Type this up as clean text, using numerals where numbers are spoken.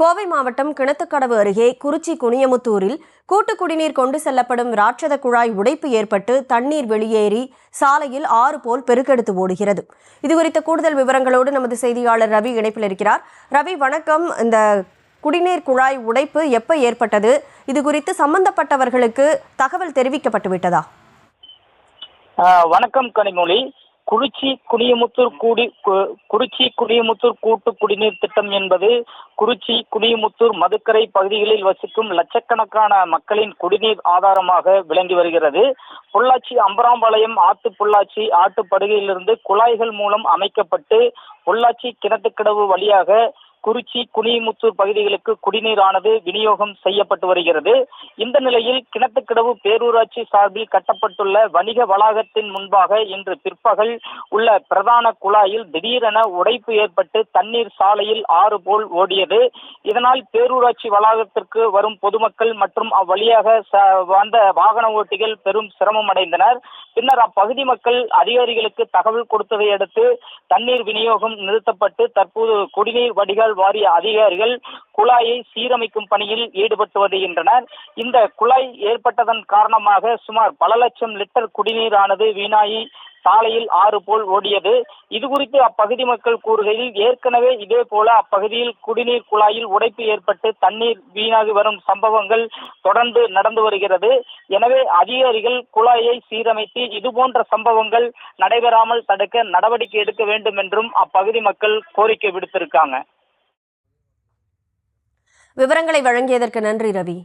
கோவை மாவட்டம் கிணத்துக்கடவு அருகே குறிச்சி குனியமுத்தூரில் கூட்டு குடிநீர் கொண்டு செல்லப்படும் ராட்சத குழாய் உடைப்பு ஏற்பட்டு தண்ணீர் வெளியேறி சாலையில் ஆறு போல் பெருக்கெடுத்து ஓடுகிறது. இதுகுறித்த கூடுதல் விவரங்களோடு நமது செய்தியாளர் ரவி இணைப்பில் இருக்கிறார். ரவி, வணக்கம். இந்த குடிநீர் குழாய் உடைப்பு எப்ப ஏற்பட்டது? இது குறித்து சம்பந்தப்பட்டவர்களுக்கு தகவல் தெரிவிக்கப்பட்டு விட்டதா? வணக்கம் கனிமொழி. குறிச்சி குனியமுத்தூர் கூட்டு குடிநீர் திட்டம் என்பது குறிச்சி குனியமுத்தூர் மதுக்கரை பகுதிகளில் வசிக்கும் லட்சக்கணக்கான மக்களின் குடிநீர் ஆதாரமாக விளங்கி வருகிறது. பொள்ளாச்சி அம்பராம்பாளையம் பொள்ளாச்சி ஆற்றுப்படுகையிலிருந்து குழாய்கள் மூலம் அமைக்கப்பட்டு பொள்ளாச்சி கிணத்துக்கடவு வழியாக குறிச்சி குனியமுத்தூர் பகுதிகளுக்கு குடிநீரானது விநியோகம் செய்யப்பட்டு வருகிறது. இந்த நிலையில் கிணத்துக்கடவு பேரூராட்சி சார்பில் கட்டப்பட்டுள்ள வணிக வளாகத்தின் முன்பாக இன்று பிற்பகல் உள்ள பிரதான குழாயில் திடீரென உடைப்பு ஏற்பட்டு தண்ணீர் சாலையில் ஆறு போல் ஓடியது. இதனால் பேரூராட்சி வளாகத்திற்கு வரும் பொதுமக்கள் மற்றும் அவ்வழியாக வந்த வாகன ஓட்டிகள் பெரும் சிரமம் அடைந்தனர். பின்னர் அப்பகுதி மக்கள் அதிகாரிகளுக்கு தகவல் கொடுத்ததை அடுத்து தண்ணீர் விநியோகம் நிறுத்தப்பட்டு தற்போது குடிநீர் வடிகால் வாரிய அதிகாரிகள் குழாயை சீரமைக்கும் பணியில் ஈடுபட்டு வருகின்றனர். இந்த குழாய் ஏற்பட்டதன் காரணமாக சுமார் பல லட்சம் லிட்டர் குடிநீரானது வீணாகி சாலையில் ஆறு போல் ஓடியது. இது குறித்து அப்பகுதி மக்கள் கூறுகையில், ஏற்கனவே இதே போல அப்பகுதியில் குடிநீர் குழாயில் உடைப்பு ஏற்பட்டு தண்ணீர் வீணாகி வரும் சம்பவங்கள் தொடர்ந்து நடந்து வருகிறது. எனவே அதிகாரிகள் குழாயை சீரமைத்து இதுபோன்ற சம்பவங்கள் நடைபெறாமல் தடுக்க நடவடிக்கை எடுக்க வேண்டும் என்றும் அப்பகுதி மக்கள் கோரிக்கை விடுத்திருக்காங்க. விவரங்களை வழங்கியதற்கு நன்றி ரவி.